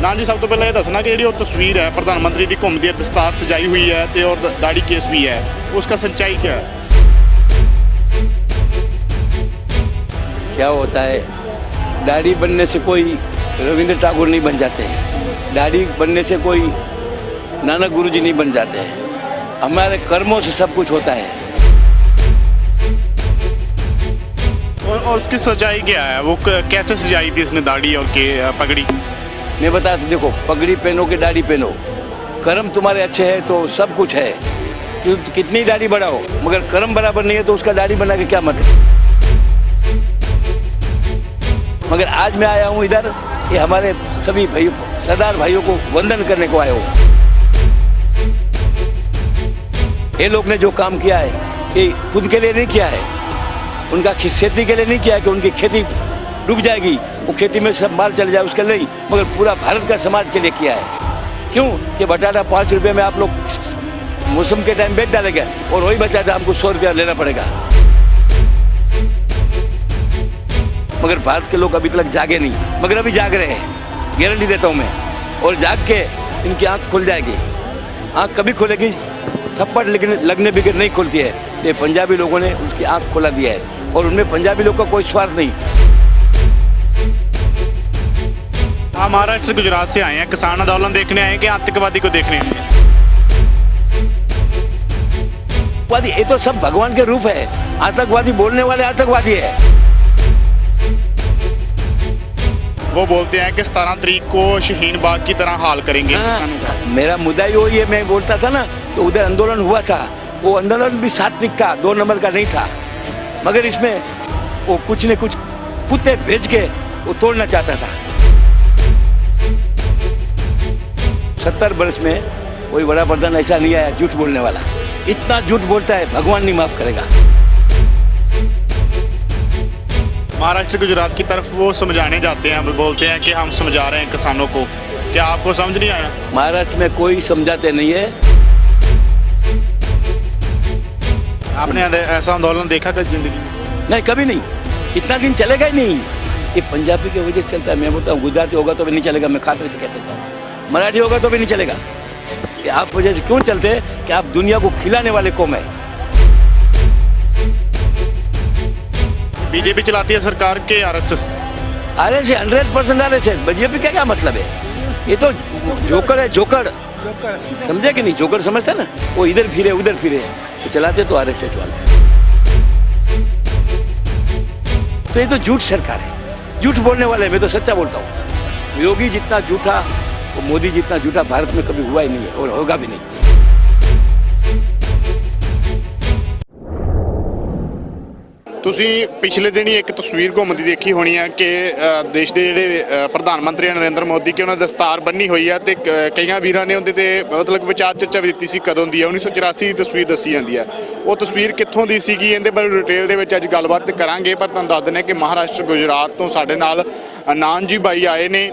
नान जी सब तो पहले ये दसना कि जी तस्वीर है प्रधानमंत्री की घूमती है, दस्तार सजाई हुई है तो और दाढ़ी केस भी है, उसका सच्चाई क्या है? क्या होता है, दाढ़ी बनने से कोई रविंद्र ठाकुर नहीं बन जाते हैं, दाढ़ी बनने से कोई नानक गुरुजी नहीं बन जाते हैं। हमारे कर्मों से सब कुछ होता है। और उसकी सच्चाई क्या है? वो कैसे सजाई थी इसने दाढ़ी और के पगड़ी? मैं बता दूं, देखो, पगड़ी पहनो कि दाढ़ी पहनो, कर्म तुम्हारे अच्छे हैं तो सब कुछ है। कितनी दाढ़ी बढ़ाओ मगर कर्म बराबर नहीं है तो उसका दाढ़ी बना के क्या मतलब। मगर आज मैं आया हूँ इधर, ये हमारे सभी भाइयों, सरदार भाइयों को वंदन करने को आया हूँ। ये लोग ने जो काम किया है ये खुद के लिए नहीं किया है, उनका खेती के लिए नहीं किया है कि उनकी खेती डूब जाएगी, वो खेती में सब माल चले जाए उसके लिए नहीं, मगर पूरा भारत का समाज के लिए किया है। क्यों कि बटाटा 5 रुपये में आप लोग मौसम के टाइम बेच डालेंगे और वही बचाटा हमको 100 रुपया लेना पड़ेगा। मगर भारत के लोग अभी तक जागे नहीं, मगर अभी जाग रहे हैं, गारंटी देता हूँ मैं। और जाग के इनकी आँख खुल जाएगी। आँख कभी खुलेगी? थप्पड़ लगने बिगड़ नहीं खुलती है। तो पंजाबी लोगों ने उसकी आँख खोला दिया है और उनमें पंजाबी लोग का कोई स्वार्थ नहीं। आप महाराष्ट्र गुजरात से आए हैं, किसान आंदोलन देखने आए हैं कि आतंकवादी को देखने आए हैं? ये तो सब भगवान के रूप है। आतंकवादी बोलने वाले आतंकवादी है। वो बोलते हैं कि 17 तारीख को शहीन बाग की तरह हाल करेंगे। मेरा मुद्दा ही वही है। मैं बोलता था ना कि उधर आंदोलन हुआ था, वो आंदोलन भी सात्विक था, 2 नंबर का नहीं था। मगर इसमें वो कुछ न कुछ कुत्ते भेज के वो तोड़ना चाहता था। 70 वर्ष में कोई बड़ा प्रधान ऐसा नहीं आया झूठ बोलने वाला। इतना झूठ बोलता है, भगवान नहीं माफ करेगा। महाराष्ट्र गुजरात की तरफ वो समझाने जाते हैं, बोलते हैं कि हम समझा रहे हैं किसानों को। क्या आपको समझ नहीं आया? महाराष्ट्र में कोई समझाते नहीं है। आपने ऐसा आंदोलन देखा कभी जिंदगी में? नहीं, कभी नहीं। इतना दिन चलेगा ही नहीं। ये पंजाबी की वजह से चलता है। मैं बोलता हूँ गुजराती होगा तो भी नहीं चलेगा, मैं खातिर से कह सकता हूँ। मराठी होगा तो भी नहीं चलेगा। कि आप वजह से क्यों चलते हैं कि आप दुनिया को खिलाने वाले कौम है। बीजेपी चलाती है सरकार के आरएसएस? 100% RSS। बीजेपी का क्या मतलब है? ये तो जोकर है, जोकर। समझे कि नहीं? जोकर समझता है ना, वो इधर फिरे उधर फिरे, तो चलाते तो RSS वाले। तो ये तो झूठ सरकार है, झूठ बोलने वाले। मैं तो सच्चा बोलता हूँ। योगी जितना झूठा, वो मोदी जितना झूठा भारत में कभी हुआ ही नहीं है और होगा भी नहीं। ਤੁਸੀਂ ਪਿਛਲੇ ਦਿਨ ਹੀ ਇੱਕ ਤਸਵੀਰ ਘੁੰਮਦੀ ਦੇਖੀ ਹੋਣੀ ਹੈ ਕਿ ਦੇਸ਼ ਦੇ ਜਿਹੜੇ ਪ੍ਰਧਾਨ ਮੰਤਰੀ ਨਰਿੰਦਰ ਮੋਦੀ ਕਿ ਉਹਨਾਂ ਦਸਤਾਰ ਬੰਨੀ ਹੋਈ ਹੈ ਤੇ ਕਈਆਂ ਵੀਰਾਂ ਨੇ ਉਹਦੇ ਤੇ ਮਤਲਬ ਵਿਚਾਰ ਚਰਚਾ ਵੀ ਦਿੱਤੀ ਸੀ ਕਦੋਂ ਦੀ ਹੈ। 1984 ਦੀ ਤਸਵੀਰ ਦੱਸੀ ਜਾਂਦੀ ਹੈ। ਉਹ ਤਸਵੀਰ ਕਿੱਥੋਂ ਦੀ ਸੀਗੀ ਇਹਦੇ ਬਾਰੇ ਡਿਟੇਲ ਦੇ ਵਿੱਚ ਅੱਜ ਗੱਲਬਾਤ ਕਰਾਂਗੇ। ਪਰ ਤੁਹਾਨੂੰ ਦੱਸ ਦਿੰਦੇ ਕਿ ਮਹਾਰਾਸ਼ਟਰ ਗੁਜਰਾਤ ਤੋਂ ਸਾਡੇ ਨਾਲ ਨਾਨ ਜੀ ਬਾਈ ਆਏ ਨੇ,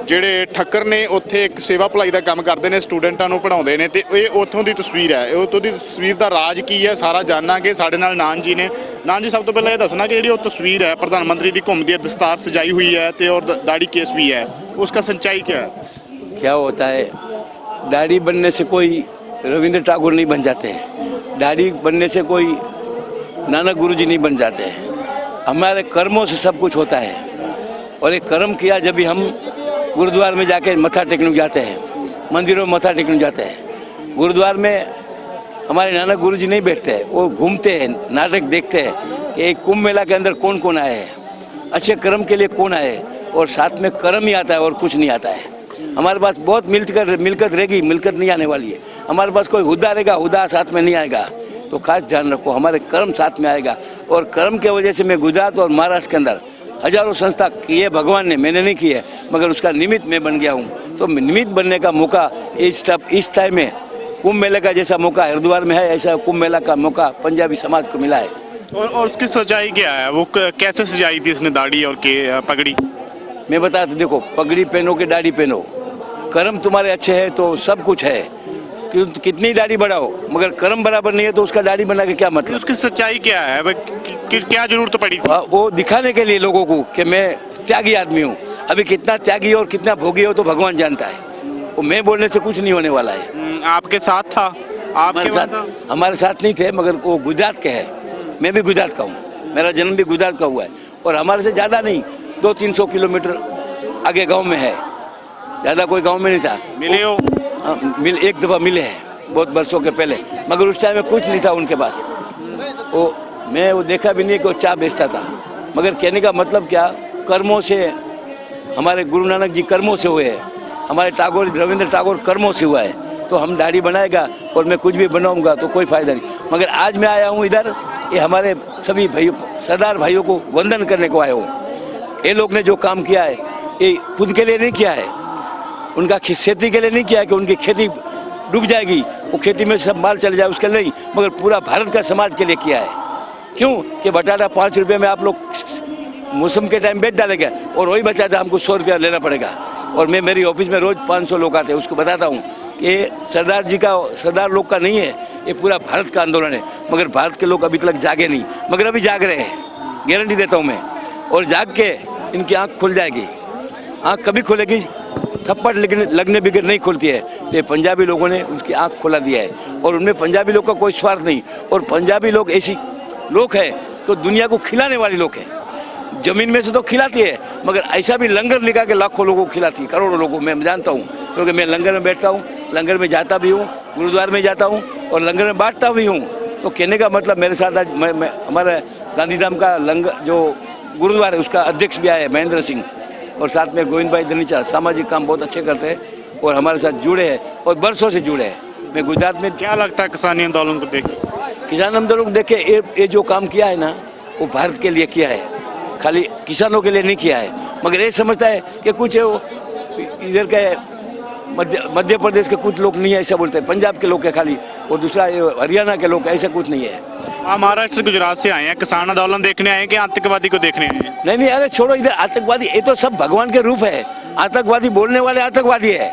ਜਿਹੜੇ ਠੱਕਰ ਨੇ ਉੱਥੇ ਇੱਕ ਸੇਵਾ ਭਲਾਈ ਦਾ ਕੰਮ ਕਰਦੇ ਨੇ, ਸਟੂਡੈਂਟਾਂ ਨੂੰ ਪੜ੍ਹਾਉਂਦੇ ਨੇ। ਤੇ ਇਹ ਉੱਥੋਂ ਦੀ ਤਸਵੀਰ ਹੈ। ਇਹ ਉੱਥੋਂ ਦੀ ਤਸਵੀਰ ਦਾ ਰਾਜ ਕੀ ਹੈ ਸਾਰਾ ਜਾਣਾਂਗੇ। ਸਾਡੇ ਨਾਲ ਨਾਨ ਜੀ ਨੇ। ਨਾਨ ਜੀ सब तो पहले ये दसना कि जी तस्वीर है प्रधानमंत्री की घूमती है, दस्तार सजाई हुई है तो और दाढ़ी केस भी है, उसका सच्चाई क्या है? क्या होता है, दाढ़ी बनने से कोई रविंद्र ठाकुर नहीं बन जाते हैं, दाढ़ी बनने से कोई नानक गुरुजी नहीं बन जाते हैं। हमारे कर्मों से सब कुछ होता है। और एक कर्म किया जब भी हम गुरुद्वार में जाके मत्था टेकने जाते हैं, मंदिरों में मत्था टेकने जाते हैं। गुरुद्वार में हमारे नानक गुरुजी नहीं बैठते हैं, वो घूमते हैं, नाटक देखते हैं कि एक कुंभ मेला के अंदर कौन कौन आए हैं, अच्छे कर्म के लिए कौन आए, और साथ में कर्म ही आता है और कुछ नहीं आता है। हमारे पास बहुत मिलकत रहेगी, मिलकत नहीं आने वाली है। हमारे पास कोई हुद्दा रहेगा, हुद्दा साथ में नहीं आएगा। तो खास ध्यान रखो, हमारे कर्म साथ में आएगा। और कर्म के वजह से मैं गुजरात और महाराष्ट्र के अंदर हजारों संस्था किए भगवान ने, मैंने नहीं की है, मगर उसका निमित्त मैं बन गया हूँ। तो निमित्त बनने का मौका इस टाइम में कुंभ मेले का जैसा मौका हरिद्वार में है, ऐसा कुंभ मेला का मौका पंजाबी समाज को मिला है। और उसकी सच्चाई क्या है? वो कैसे सजाई थी इसने दाढ़ी और के पगड़ी? मैं बता दूं, देखो, पगड़ी पहनो कि दाढ़ी पहनो, कर्म तुम्हारे अच्छे हैं तो सब कुछ है। कितनी दाढ़ी बढ़ाओ मगर कर्म बराबर नहीं है तो उसका दाढ़ी बना के क्या मतलब। उसकी सच्चाई क्या है? क्या जरूरत पड़ी थी? वो दिखाने के लिए लोगों को कि मैं त्यागी आदमी हूँ। अभी कितना त्यागी और कितना भोगी हो तो भगवान जानता है। वो मैं बोलने से कुछ नहीं होने वाला है। आपके साथ था? हमारे साथ नहीं थे, मगर वो गुजरात के है, मैं भी गुजरात का हूँ, मेरा जन्म भी गुजरात का हुआ है और हमारे से ज़्यादा नहीं 200-300 किलोमीटर आगे गांव में है, ज़्यादा कोई गांव में नहीं था। मिले हो? एक दफ़ा मिले हैं बहुत वर्षों के पहले, मगर उस टाइम में कुछ नहीं था उनके पास। मैं वो देखा भी नहीं कि वो चाय बेचता था। मगर कहने का मतलब क्या, कर्मों से, हमारे गुरु नानक जी कर्मों से हुए हैं, हमारे टागोर रविंद्र टागोर कर्मों से हुआ है। तो हम दाढ़ी बनाएगा और मैं कुछ भी बनाऊंगा तो कोई फ़ायदा नहीं। मगर आज मैं आया हूँ इधर, ये हमारे सभी भाइयों, सरदार भाइयों को वंदन करने को आया हूँ। ये लोग ने जो काम किया है ये खुद के लिए नहीं किया है, उनका खेती के लिए नहीं किया है कि उनकी खेती डूब जाएगी, वो खेती में सब माल चले जाए उसके लिए नहीं, मगर पूरा भारत का समाज के लिए किया है। क्यों कि बटाटा 5 रुपये में आप लोग मौसम के टाइम बेच डालेंगे और वही बचाटा हमको 100 रुपया लेना पड़ेगा। और मैं मेरी ऑफिस में रोज़ 500 लोग आते हैं, उसको बताता हूँ कि सरदार जी का, सरदार लोग का नहीं है, ये पूरा भारत का आंदोलन है। मगर भारत के लोग अभी तक जागे नहीं, मगर अभी जाग रहे हैं, गारंटी देता हूँ मैं। और जाग के इनकी आँख खुल जाएगी। आँख कभी खुलेगी, थप्पड़ लगने बगैर नहीं खुलती है। तो ये पंजाबी लोगों ने उसकी आँख खुला दिया है और उनमें पंजाबी लोग का कोई स्वार्थ नहीं। और पंजाबी लोग ऐसी लोग हैं तो दुनिया को खिलाने वाले लोग हैं। जमीन में से तो खिलाती है, मगर ऐसा भी लंगर लगा के लाखों लोगों को खिलाती है, करोड़ों लोगों को। मैं जानता हूँ क्योंकि मैं लंगर में बैठता हूँ, लंगर में जाता भी हूँ, गुरुद्वारे में जाता हूँ और लंगर में बांटता भी हूँ। तो कहने का मतलब मेरे साथ आज मैं हमारे गांधीधाम का लंगर जो गुरुद्वारा है उसका अध्यक्ष भी आया है महेंद्र सिंह, और साथ में गोविंद भाई धनीचा, सामाजिक काम बहुत अच्छे करते हैं और हमारे साथ जुड़े हैं और बरसों से जुड़े हैं। मैं गुजरात में, क्या लगता है किसानी आंदोलन को देख? किसान आंदोलन को देख के ये जो काम किया है ना, वो भारत के लिए किया है, खाली किसानों के लिए नहीं किया है। मगर ये समझता है कि कुछ है वो इधर के मध्य प्रदेश के कुछ लोग नहीं है ऐसा बोलते हैं, पंजाब के लोग है खाली, और दूसरा हरियाणा के लोग, ऐसा कुछ नहीं है। आप महाराष्ट्र गुजरात से आए हैं, किसान आंदोलन देखने आए हैं कि आतंकवादी को देखने आए हैं? नहीं, अरे छोड़ो इधर आतंकवादी, ये तो सब भगवान के रूप है। आतंकवादी बोलने वाले आतंकवादी है,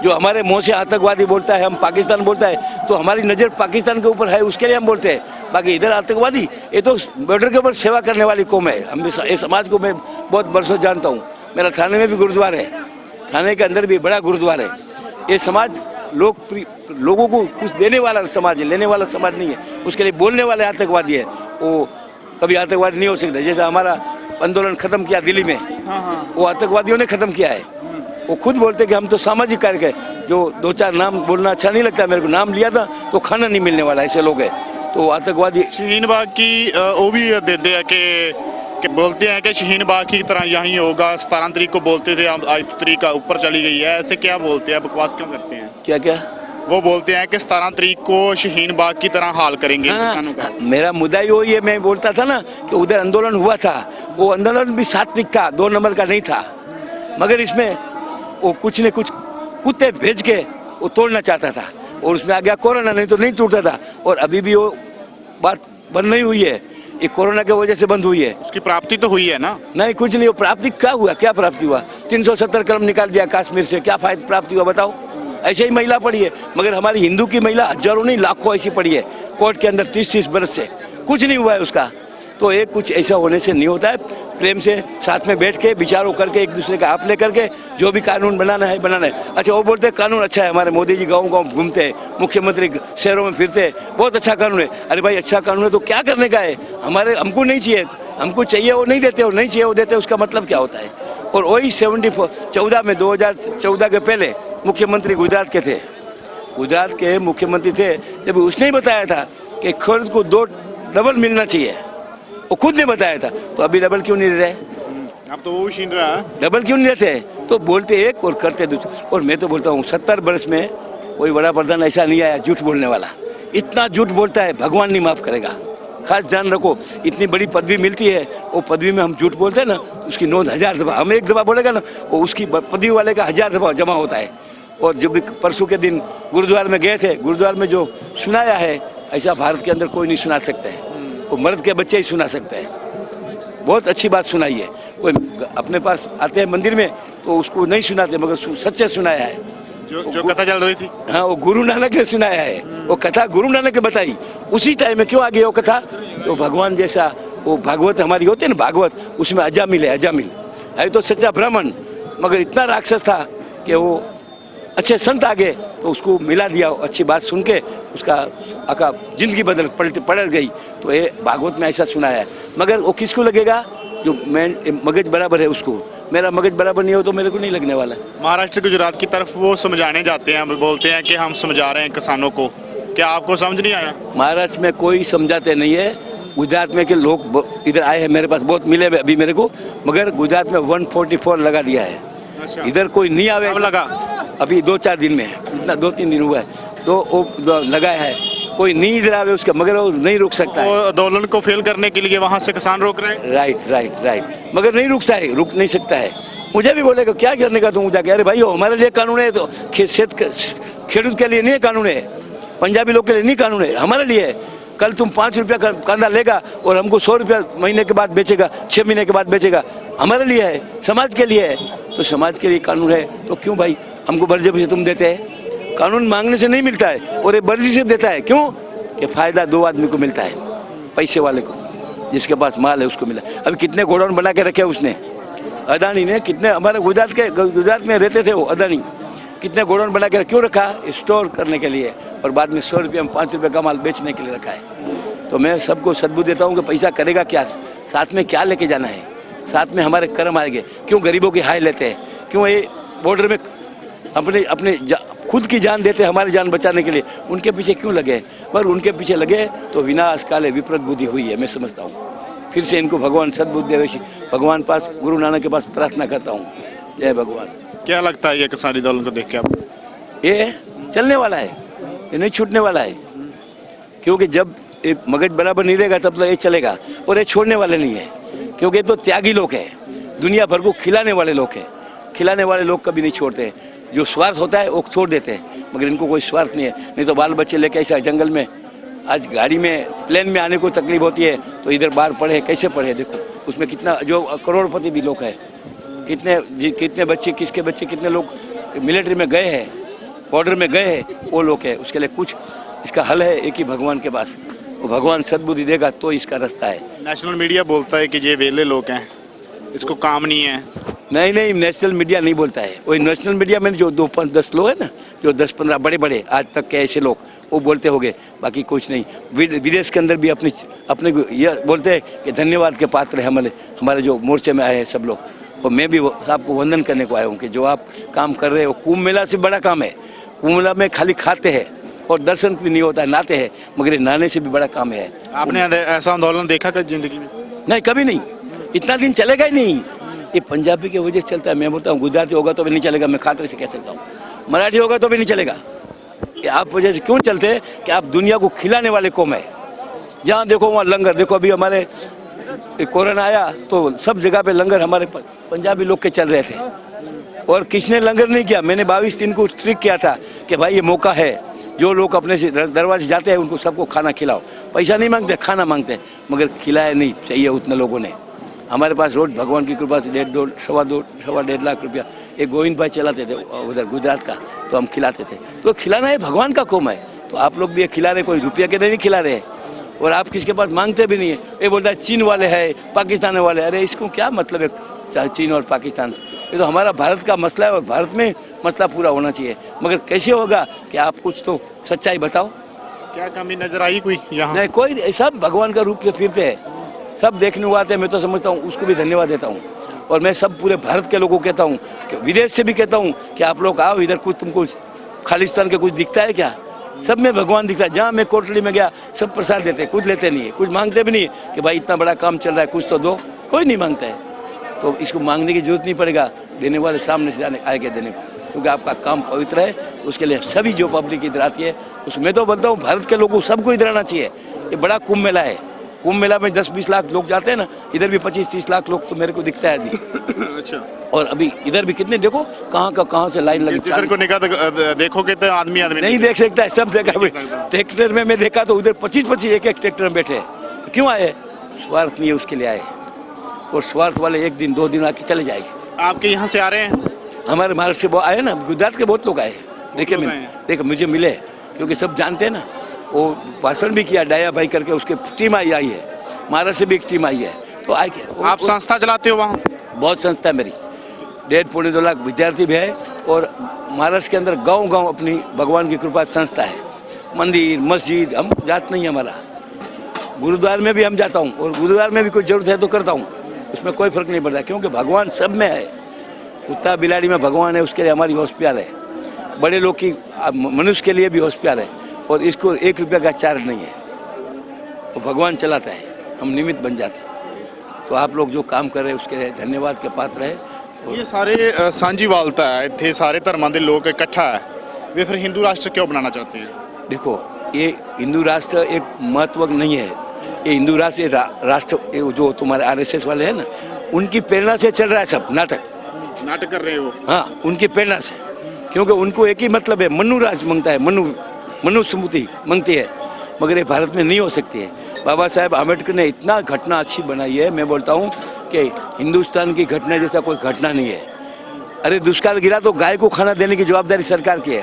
जो हमारे मुँह से आतंकवादी बोलता है, हम पाकिस्तान बोलता है तो हमारी नज़र पाकिस्तान के ऊपर है, उसके लिए हम बोलते हैं। बाकी इधर आतंकवादी, ये तो बॉर्डर के ऊपर सेवा करने वाली कौम है। हम इस समाज को मैं बहुत बरसों जानता हूँ। मेरा थाने में भी गुरुद्वारा है, थाने के अंदर भी बड़ा गुरुद्वारा है। ये समाज लोगों को कुछ देने वाला समाज है, लेने वाला समाज नहीं है। उसके लिए बोलने वाले आतंकवादी है, वो कभी आतंकवादी नहीं हो सकते। जैसे हमारा आंदोलन खत्म किया दिल्ली में, वो आतंकवादियों ने खत्म किया है। वो खुद बोलते कि हम तो सामाजिक कार्य, जो 2-4 नाम बोलना अच्छा नहीं लगता मेरे को, नाम लिया था तो खाना नहीं मिलने वाला, ऐसे लोग हैं। तो आतंकवादी शहीन बाग की वो भी देते हैं कि बोलते हैं कि शहीन बाग की तरह यहीं होगा। 17 तारीख को बोलते थे, आज तारीख का ऊपर चली गई है, ऐसे क्या बोलते हैं, बकवास क्यों करते हैं? क्या वो बोलते हैं कि 17 तारीख को शहीन बाग की तरह हाल करेंगे किसानों का। मेरा मुद्दा ही वही है, मैं बोलता था ना कि उधर आंदोलन हुआ था, वो आंदोलन भी सात्विक था, 2 नंबर का नहीं था। मगर इसमें वो कुछ न कुछ कुत्ते भेज के वो तोड़ना चाहता था और उसमें आ गया कोरोना, नहीं तो नहीं टूटता था। और अभी भी वो बात बंद नहीं हुई है, ये कोरोना की वजह से बंद हुई है। उसकी प्राप्ति तो हुई है ना? नहीं, कुछ नहीं। वो प्राप्ति क्या हुआ, क्या प्राप्ति हुआ? 370 कलम निकाल दिया कश्मीर से, क्या फायदा प्राप्ति हुआ बताओ? ऐसे ही महिला पड़ी है, मगर हमारी हिंदू की महिला हजारों नहीं लाखों ऐसी पड़ी है कोर्ट के अंदर 30-30 बरस से, कुछ नहीं हुआ है उसका। तो एक कुछ ऐसा होने से नहीं होता है। प्रेम से साथ में बैठ के विचारों करके एक दूसरे का आप ले करके जो भी कानून बनाना है बनाना है। अच्छा, वो बोलते हैं कानून अच्छा है, हमारे मोदी जी गाँव घूमते हैं, मुख्यमंत्री शहरों में फिरते हैं, बहुत अच्छा कानून है। अरे भाई, अच्छा कानून है तो क्या करने का है? हमको नहीं चाहिए, हमको चाहिए वो नहीं देते, और नहीं चाहिए वो देते, उसका मतलब क्या होता है? और वही 2014 में 2014 के पहले मुख्यमंत्री गुजरात के थे, गुजरात के मुख्यमंत्री थे, जब उसने ही बताया था कि खर्च को 2 डबल मिलना चाहिए, वो खुद ने बताया था। तो अभी डबल क्यों नहीं दे रहे? अब तो वो छीन रहा है, डबल क्यों नहीं देते? तो बोलते एक और करते दूसरे। और मैं तो बोलता हूँ 70 वर्ष में कोई बड़ा प्रधान ऐसा नहीं आया झूठ बोलने वाला। इतना झूठ बोलता है, भगवान नहीं माफ़ करेगा। खास ध्यान रखो, इतनी बड़ी पदवी मिलती है, वो पदवी में हम झूठ बोलते हैं ना, उसकी नोंद 1000 दफ़ा, हम एक दफ़ा बोलेगा ना, वो उसकी पदवी वाले का 1000 दफ़ा जमा होता है। और जब परसों के दिन गुरुद्वारे में गए थे, गुरुद्वारे में जो सुनाया है, ऐसा भारत के अंदर कोई नहीं सुना सकता है, वो मर्द के बच्चे ही सुना सकते हैं। बहुत अच्छी बात सुनाई है। कोई अपने पास आते हैं मंदिर में तो उसको नहीं सुनाते, मगर सच्चे सुनाया है। जो कथा चल रही थी, हाँ, वो गुरु नानक ने सुनाया है। वो कथा गुरु नानक ने बताई, उसी टाइम में क्यों आ गई वो कथा? तो भगवान जैसा वो भागवत हमारी होती है ना, भागवत, उसमें अजामिल है, अजामिल है तो सच्चा ब्राह्मण, मगर इतना राक्षस था कि वो अच्छे संत आ गए तो उसको मिला दिया, अच्छी बात सुन के उसका आका जिंदगी पलट गई। तो ये भागवत में ऐसा सुना है। मगर वो किसको लगेगा? जो मैं मगज बराबर है उसको। मेरा मगज बराबर नहीं हो तो मेरे को नहीं लगने वाला। महाराष्ट्र गुजरात की तरफ वो समझाने जाते हैं, बोलते हैं कि हम समझा रहे हैं किसानों को, क्या आपको समझ नहीं आया? महाराष्ट्र में कोई समझाते नहीं है। गुजरात में के लोग इधर आए हैं, मेरे पास बहुत मिले अभी मेरे को, मगर गुजरात में 144 लगा दिया है। अच्छा। इधर कोई नहीं आवे। कब लगा? अभी 2-4 दिन में, इतना 2-3 दिन हुआ है तो वो लगाया है। कोई नहीं इधर आवे उसका, मगर वो नहीं रुक सकता है। आंदोलन को फेल करने के लिए वहाँ से किसान रोक रहे हैं। राइट, मगर नहीं रुक नहीं सकता है। मुझे भी बोलेगा क्या करने का तुम जाके? अरे भाई हमारे लिए कानून है, तो खेडूत के लिए नहीं कानून है, पंजाबी लोग के लिए नहीं कानून है, हमारे लिए है। कल तुम 5 रुपया कांदा लेगा और हमको 100 रुपया महीने के बाद बेचेगा, 6 महीने के बाद बेचेगा, हमारे लिए है, समाज के लिए है। तो समाज के लिए कानून है तो क्यों भाई हमको बर्जी से तुम देते हैं? कानून मांगने से नहीं मिलता है और ये बर्जी से देता है। क्यों? कि फायदा 2 आदमी को मिलता है, पैसे वाले को, जिसके पास माल है उसको मिला। अभी कितने गोडाउन बना के रखे उसने, अदानी ने। कितने हमारे गुजरात में रहते थे वो अदानी, कितने गोडाउन बना के क्यों रखा? स्टोर करने के लिए, और बाद में 100 रुपये में 5 रुपये का माल बेचने के लिए रखा है। तो मैं सबको सद्बुद्धि देता हूँ कि पैसा करेगा क्या, साथ में क्या लेके जाना है, साथ में हमारे कर्म आएंगे। क्यों गरीबों की हाय लेते हैं? क्यों ये बॉर्डर में अपने खुद की जान देते हैं हमारी जान बचाने के लिए? उनके पीछे क्यों लगे? पर उनके पीछे लगे तो विनाश काले विपरीत बुद्धि हुई है, मैं समझता हूँ। फिर से इनको भगवान सद्बुद्धि देवे, भगवान पास, गुरु नानक के पास प्रार्थना करता हूँ। जय भगवान। क्या लगता है ये किसान आंदोलन को देख के आप? ये चलने वाला है, ये नहीं छूटने वाला है। क्योंकि जब एक मगज बराबर नहीं रहेगा तब तो ये चलेगा, और ये छोड़ने वाले नहीं है। क्योंकि तो त्यागी लोग हैं, दुनिया भर को खिलाने वाले लोग हैं। खिलाने वाले लोग कभी नहीं छोड़ते। जो स्वार्थ होता है वो छोड़ देते हैं, मगर इनको कोई स्वार्थ नहीं है। नहीं तो बाल बच्चे लेके ऐसा जंगल में, आज गाड़ी में प्लेन में आने को तकलीफ होती है तो इधर बाहर पढ़े, कैसे पढ़े? देखो उसमें कितना, जो करोड़पति भी लोग हैं, कितने बच्चे, किसके बच्चे, कितने लोग मिलिट्री में गए हैं, बॉर्डर में गए हैं, वो लोग हैं। उसके लिए कुछ इसका हल है एक ही, भगवान के पास। वो भगवान सद्बुद्धि देगा तो इसका रास्ता है। नेशनल मीडिया बोलता है कि ये वेले लोग हैं, इसको काम नहीं है। नहीं, नेशनल मीडिया नहीं बोलता है। वही नेशनल मीडिया में जो 2-5-10 लोग हैं ना, जो 10-15 बड़े आज तक के ऐसे लोग, वो बोलते होंगे, बाकी कुछ नहीं। विदेश के अंदर भी अपने ये बोलते हैं कि धन्यवाद के पात्र है हमारे जो मोर्चे में आए हैं सब लोग। और मैं भी आपको वंदन करने को आया हूँ कि जो आप काम कर रहे हो, कुंभ मेला से बड़ा काम है। कुंभ मेला में खाली खाते हैं और दर्शन भी नहीं होता है, नहाते हैं, मगर नहाने से भी बड़ा काम है। आपने ऐसा आंदोलन देखा क्या जिंदगी में? नहीं, कभी नहीं। इतना दिन चलेगा ही नहीं। ये पंजाबी की वजह से चलता है। मैं बोलता हूँ गुजराती होगा तो भी नहीं चलेगा, मैं खातरे से कह सकता हूँ। मराठी होगा तो भी नहीं चलेगा। कि आप वजह से क्यों चलते हैं कि आप दुनिया को खिलाने वाले कौम है। जहाँ देखो वहाँ लंगर। देखो अभी हमारे कोरोना आया तो सब जगह पे लंगर हमारे पंजाबी लोग के चल रहे थे, और किसने लंगर नहीं किया? मैंने 22 दिन को ट्रिक किया था कि भाई ये मौका है, जो लोग अपने से दरवाजे जाते हैं उनको सबको खाना खिलाओ। पैसा नहीं मांगते, खाना मांगते, मगर खिलाया नहीं चाहिए उतने लोगों ने। हमारे पास रोज भगवान की कृपा से 1.5 लाख रुपया एक गोविंद भाई चलाते थे उधर गुजरात का, तो हम खिलाते थे। तो खिलाना है, भगवान का काम है। तो आप लोग भी ये खिला रहे, कोई रुपया के नहीं खिला रहे, और आप किसके पास मांगते भी नहीं है। ये बोलता है चीन वाले हैं, पाकिस्तान वाले। अरे इसको क्या मतलब है चाहे चीन और पाकिस्तान? ये तो हमारा भारत का मसला है और भारत में मसला पूरा होना चाहिए। मगर कैसे होगा कि आप कुछ तो सच्चाई बताओ। क्या कमी नजर आई कोई यहाँ? नहीं, कोई। सब भगवान का रूप से फिरते हैं, सब देखने को आते हैं। मैं तो समझता हूँ, उसको भी धन्यवाद देता हूँ। और मैं सब पूरे भारत के लोगों को कहता हूँ कि विदेश से भी कहता हूँ कि आप लोग आओ इधर। कुछ तुमको खालिस्तान के कुछ दिखता है क्या? सब में भगवान दिखता है। जहाँ मैं कोटली में गया सब प्रसाद देते, कुछ लेते नहीं है, कुछ मांगते भी नहीं कि भाई इतना बड़ा काम चल रहा है कुछ तो दो। कोई नहीं मांगता है, तो इसको मांगने की जरूरत नहीं पड़ेगा। देने वाले सामने से आएंगे देने को, क्योंकि आपका काम पवित्र है। उसके लिए सभी जो पब्लिक इधर आती है, उसमें तो बोलता हूँ भारत के लोगों सबको इधर आना चाहिए। ये बड़ा कुंभ मेला है। कुंभ मेला में 10-20 लाख लोग जाते हैं ना, इधर भी 25-30 लाख लोग तो मेरे को दिखता है अभी। अच्छा। और अभी इधर भी कितने देखो कहाँ से लाइन लगी। इधर को निकाह देखोगे तो आदमी नहीं देख सकता है, सब जगह ट्रैक्टर में मैं देखा तो उधर 25-25 एक ट्रैक्टर में बैठे। क्यों आए? स्वार्थ नहीं है, उसके लिए आए। और स्वार्थ वाले 1 दिन 2 दिन आके चले जाएंगे। आपके यहाँ से आ रहे हैं? हमारे महाराष्ट्र से आए ना, गुजरात के बहुत लोग आए। देखे मुझे मिले, क्योंकि सब जानते हैं ना। वो भाषण भी किया, डाया भाई करके उसके टीम आई है। महाराष्ट्र से भी एक टीम आई है, तो आए। आप संस्था चलाते हो वहाँ? बहुत संस्था है मेरी, 1.5-2 लाख विद्यार्थी भी है। और महाराष्ट्र के अंदर गांव-गांव अपनी भगवान की कृपा संस्था है, मंदिर मस्जिद, हम जात नहीं है हमारा। गुरुद्वार में भी हम जाता हूँ और गुरुद्वार में भी कोई जरूरत है तो करता हूँ, उसमें कोई फर्क नहीं पड़ता, क्योंकि भगवान सब में है। कुत्ता बिलाड़ी में भगवान है, उसके लिए हमारी होश प्यार है। बड़े लोग की मनुष्य के लिए भी होश प्यार है, और इसको 1 रुपया का चार्ज नहीं है, वो भगवान चलाता है, हम निमित्त बन जाते हैं। तो आप लोग जो काम कर रहे हैं उसके लिए धन्यवाद के पात्र है। ये सारे ਸਾਂਝੀਵਾਲਤਾ है, ਇੱਥੇ ਸਾਰੇ ਧਰਮਾਂ ਦੇ ਲੋਕ इकट्ठा है, वे फिर हिंदू राष्ट्र क्यों बनाना चाहते हैं? देखो, ये हिंदू राष्ट्र एक महत्व नहीं है, ये हिंदू राष्ट्र राष्ट्र जो तुम्हारे RSS वाले हैं ना, उनकी प्रेरणा से चल रहा है सब नाटक कर रहे हो। हाँ, उनकी प्रेरणा से, क्योंकि उनको एक ही मतलब है, मनु राज मांगता है, मनु स्मृति मांगती है, मगर ये भारत में नहीं हो सकती है। बाबा साहेब आम्बेडकर ने इतना घटना अच्छी बनाई है, मैं बोलता हूँ कि हिंदुस्तान की घटना जैसा कोई घटना नहीं है। अरे दुष्काल गिरा तो गाय को खाना देने की जवाबदारी सरकार की है,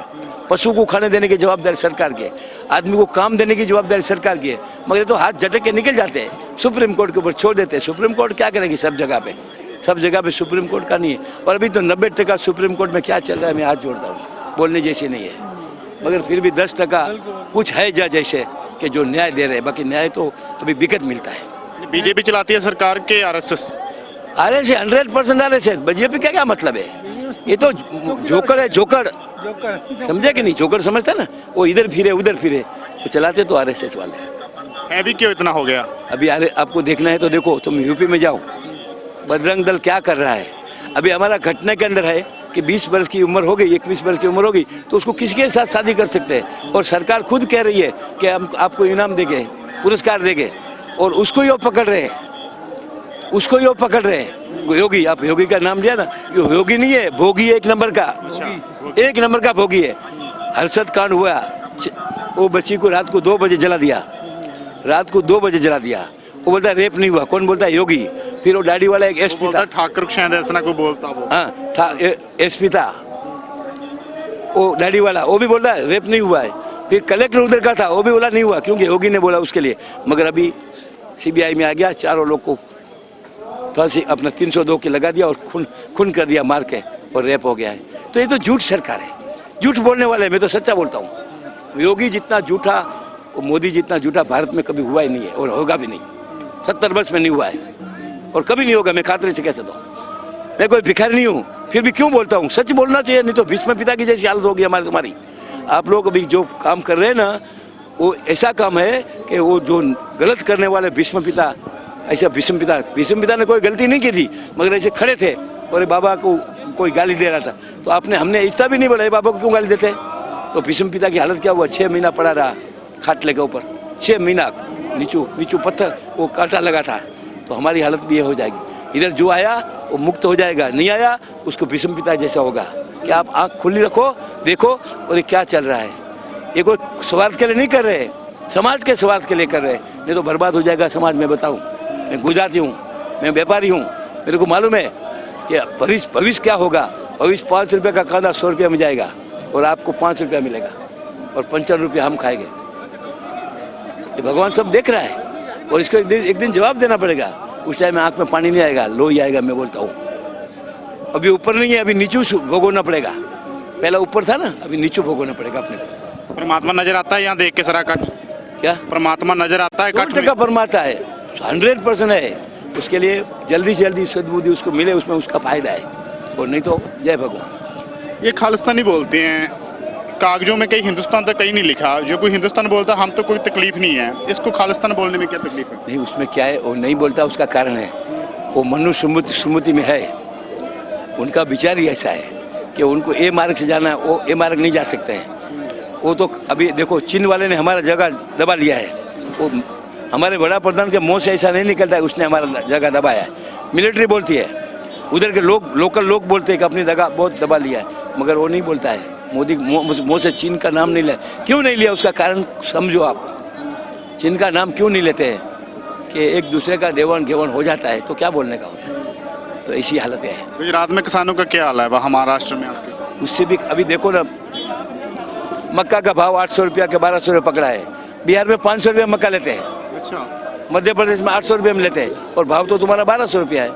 पशु को खाने देने की जवाबदारी सरकार की है, आदमी को काम देने की जवाबदारी सरकार की है, मगर ये तो हाथ झटक के निकल जाते हैं, सुप्रीम कोर्ट के ऊपर छोड़ देते हैं। सुप्रीम कोर्ट क्या करेगी? सब जगह पे सुप्रीम कोर्ट का नहीं है। और अभी तो 90% सुप्रीम कोर्ट में क्या चल रहा है, मैं हाथ जोड़ता हूँ, बोलने जैसे नहीं है, मगर फिर भी 10% कुछ है जैसे कि जो न्याय दे रहे हैं, बाकी न्याय तो अभी विकट मिलता है। बीजेपी चलाती है सरकार के RSS 100% RSS। बीजेपी का क्या मतलब है? ये तो जोकर है, जोकर समझे कि नहीं? जोकर समझता ना, वो इधर फिरे उधर फिरे, वो चलाते तो RSS वाले है भी। क्यों इतना हो गया? अभी आपको देखना है तो देखो, तुम यूपी में जाओ, बजरंग दल क्या कर रहा है। अभी हमारा घटना के अंदर है कि 20 वर्ष की उम्र हो गई, 21 वर्ष की उम्र हो गई, तो उसको किसके साथ शादी कर सकते हैं? और सरकार खुद कह रही है कि हम आपको इनाम देंगे, पुरस्कार देंगे, और उसको ही पकड़ रहे हैं, उसको ही पकड़ रहे हैं। योगी, आप योगी का नाम लिया ना, ये योगी नहीं है, भोगी है, 1 नंबर का भोगी है। हर्षद कांड हुआ, वो बच्ची को रात को 2 बजे जला दिया, वो बोलता है रेप नहीं हुआ, कौन बोलता है? योगी। फिर वो दाढ़ी वाला एक SP था, ठाकुर शायद ऐसा ना कोई बोलता वो, हाँ SP था, वो दाढ़ी वाला, वो भी बोलता है रेप नहीं हुआ है। फिर कलेक्टर उधर का था, वो भी बोला नहीं हुआ, क्योंकि योगी ने बोला उसके लिए। मगर अभी CBI में आ गया, चारों लोग को फांसी अपना 302 के लगा दिया और खून कर दिया मार के, और रेप हो गया है। तो ये तो झूठ सरकार है, झूठ बोलने वाले। मैं तो सच्चा बोलता हूँ, योगी जितना झूठा, मोदी जितना झूठा भारत में कभी हुआ ही नहीं है, और होगा भी नहीं। 70 वर्ष में नहीं हुआ है, और कभी नहीं होगा। मैं खातरे से कह सकता हूँ, मैं कोई भिखारी नहीं हूँ, फिर भी क्यों बोलता हूँ? सच बोलना चाहिए, नहीं तो भीष्म पिता की जैसी हालत होगी हमारी तुम्हारी। आप लोग अभी जो काम कर रहे हैं ना, वो ऐसा काम है कि वो जो गलत करने वाले भीष्म पिता, ऐसा भीष्म पिता ने कोई गलती नहीं की थी, मगर ऐसे खड़े थे और बाबा को कोई गाली दे रहा था, तो आपने हमने ऐसा भी नहीं बोला बाबा को क्यों गाली देते। तो भीष्म पिता की हालत क्या हुआ? 6 महीना पड़ा रहा खाटले के ऊपर, 6 महीना नीचू पत्थर, वो कांटा लगा था। तो हमारी हालत भी ये हो जाएगी। इधर जो आया वो मुक्त हो जाएगा, नहीं आया उसको भीष्म पिता जैसा होगा। कि आप आँख खुली रखो, देखो और ये क्या चल रहा है। ये कोई स्वार्थ के लिए नहीं कर रहे, समाज के स्वार्थ के लिए कर रहे, नहीं तो बर्बाद हो जाएगा समाज। में बताऊँ, मैं गुजराती हूँ, मैं व्यापारी हूँ, मेरे को मालूम है कि भविष्य क्या होगा। भविष्य 5 रुपये का कांदा 100 रुपया में जाएगा, और आपको 5 रुपया मिलेगा, और 55 रुपया हम खाएंगे। ये भगवान सब देख रहा है, और इसको एक दिन जवाब देना पड़ेगा। उस टाइम में आँख में पानी नहीं आएगा, लो ही आएगा। मैं बोलता हूँ अभी ऊपर नहीं है, अभी नीचू भोगोना पड़ेगा। पहला ऊपर था ना, अभी नीचू भोगोना पड़ेगा अपने। परमात्मा नजर आता है यहाँ देख के सारा कट? क्या परमात्मा नजर आता है? कट का परमात्मा है, 100% है। उसके लिए जल्दी से जल्दी सद्बुद्धि उसको मिले, उसमें उसका फायदा है, और नहीं तो जय भगवान। ये खालिस्तानी बोलते हैं, कागजों में कहीं हिंदुस्तान तक कहीं नहीं लिखा। जो कोई हिंदुस्तान बोलता हम तो कोई तकलीफ नहीं है, इसको खालिस्तान बोलने में क्या तकलीफ है? नहीं, उसमें क्या है, वो नहीं बोलता, उसका कारण है वो मनु स्मृति में है। उनका विचार ही ऐसा है कि उनको ए मार्ग से जाना है, वो ए मार्ग नहीं जा सकते हैं। वो तो अभी देखो, चीन वाले ने हमारा जगह दबा लिया है। वो हमारे बड़ा प्रधान के मुँह से ऐसा नहीं निकलता है उसने हमारा जगह दबाया है। मिलिट्री बोलती है, उधर के लोग, लोकल लोग बोलते हैं कि अपनी जगह बहुत दबा लिया है, मगर वो नहीं बोलता है। मोदी मुँह से चीन का नाम नहीं लिया। क्यों नहीं लिया, उसका कारण समझो आप। चीन का नाम क्यों नहीं लेते हैं कि एक दूसरे का देवन घेवन हो जाता है, तो क्या बोलने का होता है। तो ऐसी हालत है। गुजरात में किसानों का क्या हाल है वहाँ महाराष्ट्र में आपके? उससे भी अभी देखो ना, मक्का का भाव 800 रुपया के 1200 रुपये पकड़ा है। बिहार में 500 रुपये मक्का लेते हैं। अच्छा। मध्य प्रदेश में 800 रुपये में लेते हैं, और भाव तो तुम्हारा 1200 रुपया है।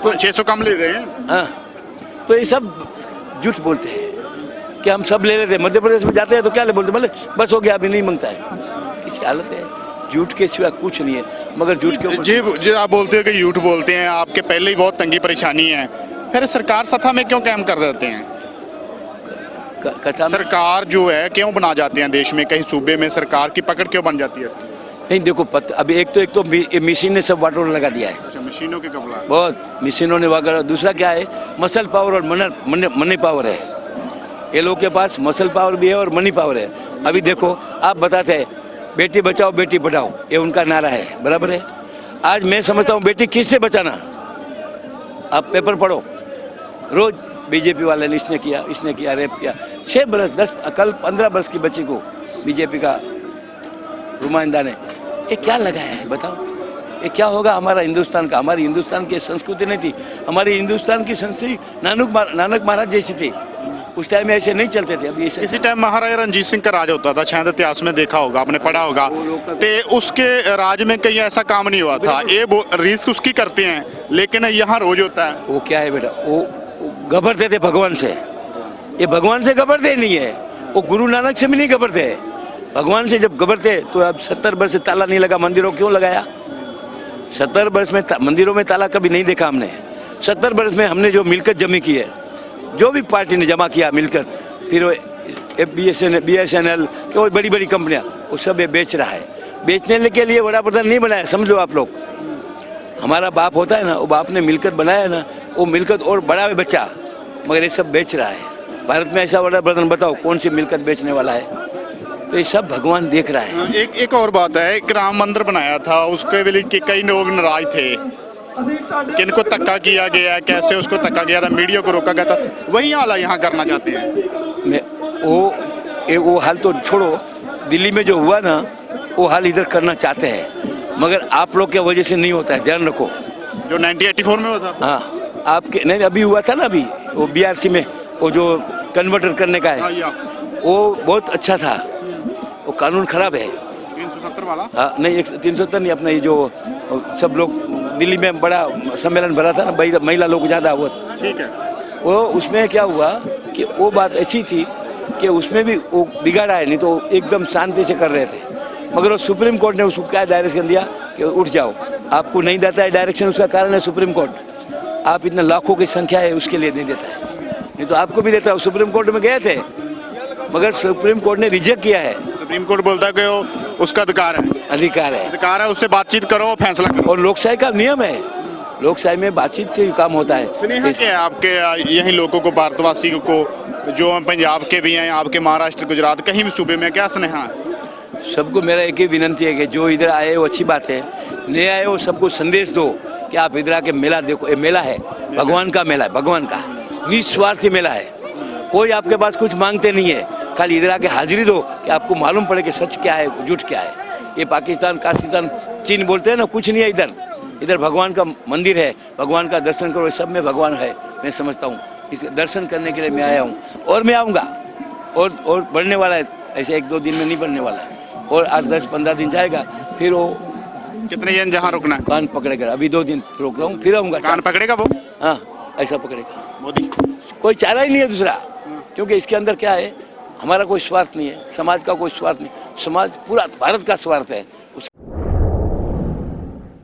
तो 600 कम ले रहे हैं। हाँ, तो ये सब झूठ बोलते हैं कि हम सब ले लेते हैं। मध्य प्रदेश में जाते हैं तो क्या ले बोलते हैं, बोले बस हो गया, अभी नहीं मांगता है। इस हालत है, झूठ के सिवा कुछ नहीं है। मगर झूठ के ऊपर जी आप बोलते हो कि झूठ बोलते हैं, आपके पहले ही बहुत तंगी परेशानी है, फिर सरकार सत्ता में क्यों कायम कर देते हैं? कथा में सरकार जो है क्यों बना जाते हैं देश में, कहीं सूबे में सरकार की पकड़ क्यों बन जाती है इसकी? नहीं देखो अभी एक तो मशीन ने सब वाटर लगा दिया है। अच्छा, मशीनों के कबला है। बहुत मशीनों ने वगैरह। दूसरा क्या है, मसल पावर और मनी पावर है। ये लोग के पास मसल पावर भी है और मनी पावर है। अभी देखो आप बताते हैं बेटी बचाओ बेटी पढ़ाओ, ये उनका नारा है, बराबर है। आज मैं समझता हूँ बेटी किससे बचाना, आप पेपर पढ़ो रोज, बीजेपी वाले ने इसने किया रेप किया। 6 बरस 10 कल 15 बरस की बच्ची को बीजेपी का नुमाइंदा ने, ये क्या लगाया है बताओ? ये क्या होगा हमारा हिंदुस्तान का? हमारी हिंदुस्तान की संस्कृति नहीं थी, हमारी हिंदुस्तान की संस्कृति नानक महाराज जैसी थी। उस टाइम में ऐसे नहीं चलते थे। अभी इसी टाइम महाराजा रणजीत सिंह का राज होता था, शायद इतिहास में देखा होगा, आपने पढ़ा होगा। तो उसके राज में कहीं ऐसा काम नहीं हुआ था। ये रिस्क उसकी करते हैं, लेकिन यहाँ रोज होता है। वो क्या है बेटा, वो घबरते थे भगवान से। ये भगवान से घबरते नहीं है, वो गुरु नानक से भी नहीं घबरते। भगवान से जब घबरते तो अब 70 वर्ष से ताला नहीं लगा, मंदिरों क्यों लगाया? 70 वर्ष में मंदिरों में ताला कभी नहीं देखा हमने। 70 वर्ष में हमने जो मिलकत जमी की है, जो भी पार्टी ने जमा किया मिलकर, फिर BSNL वो बड़ी बड़ी कंपनियां, वो सब ये बेच रहा है। बेचने के लिए बड़ा प्रधान नहीं बनाया, समझ लो आप लोग। हमारा बाप होता है ना, वो बाप ने मिलकत बनाया ना, वो मिलकत और बड़ा है बच्चा, मगर ये सब बेच रहा है। भारत में ऐसा बड़ा प्रधान बताओ कौन सी मिलकत बेचने वाला है? तो ये सब भगवान देख रहा है। एक और बात है, एक राम मंदिर बनाया था, उसके लिए कई लोग नाराज थे, किनको धक्का किया गया, कैसे उसको धक्का गया था, मीडिया को रोका गया था। वही हाल यहाँ करना चाहते हैं। वो हाल तो छोड़ो, दिल्ली में जो हुआ ना वो हाल इधर करना चाहते हैं, मगर आप लोग की वजह से नहीं होता है, ध्यान रखो। जो 1984 में हुआ था, हाँ आपके नहीं, अभी हुआ था ना, अभी वो BRC में वो जो कन्वर्टर करने का है, वो बहुत अच्छा था। वो कानून खराब है 370 वाला। हाँ नहीं, 370 नहीं, अपना ये जो सब लोग दिल्ली में बड़ा सम्मेलन भरा था ना, महिला लोग ज़्यादा, वो ठीक है। वो उसमें क्या हुआ कि वो बात ऐसी थी कि उसमें भी वो बिगाड़ा है, नहीं तो एकदम शांति से कर रहे थे। मगर वो सुप्रीम कोर्ट ने उसको क्या डायरेक्शन दिया कि उठ जाओ, आपको नहीं देता है डायरेक्शन, उसका कारण है सुप्रीम कोर्ट। आप इतना लाखों की संख्या है उसके लिए नहीं देता है, नहीं तो आपको भी देता है। सुप्रीम कोर्ट में गए थे, मगर सुप्रीम कोर्ट ने रिजेक्ट किया है। सुप्रीम कोर्ट बोलता है कि वो उसका अधिकार है, उससे बातचीत करो, फैसला करो। और लोकशाही का नियम है, लोकशाही में बातचीत से ही काम होता है। क्या आपके यही लोगों को, भारतवासी को, जो पंजाब के भी हैं, आपके महाराष्ट्र गुजरात कहीं भी सूबे में, क्या स्नेहा है? सबको मेरा एक ही विनंती है कि जो इधर आए वो अच्छी बात है, नहीं आए वो सबको संदेश दो कि आप इधर आके मेला देखो। ये मेला है, भगवान का मेला है, भगवान का निस्वार्थी मेला है। कोई आपके पास कुछ मांगते नहीं है, खाली इधर आके हाजिरी दो कि आपको मालूम पड़े कि सच क्या है झूठ क्या है। ये पाकिस्तान, काशिस्तान, चीन बोलते हैं ना, कुछ नहीं है इधर भगवान का मंदिर है, भगवान का दर्शन करो। सब में भगवान है, मैं समझता हूँ। इस दर्शन करने के लिए मैं आया हूँ, और मैं आऊँगा, और बढ़ने वाला है, ऐसे 1-2 दिन में नहीं बढ़ने वाला है, और 8-10-15 दिन जाएगा। फिर वो कितने दिन जहाँ रुकना है? कान पकड़ेगा, अभी 2 दिन रोकता हूँ, फिर आऊँगा। कान पकड़ेगा वो? हाँ, ऐसा पकड़ेगा मोदी। कोई चारा ही नहीं है दूसरा, क्योंकि इसके अंदर क्या है, हमारा कोई स्वार्थ नहीं है, समाज का कोई स्वार्थ नहीं, समाज पूरा भारत का स्वार्थ है।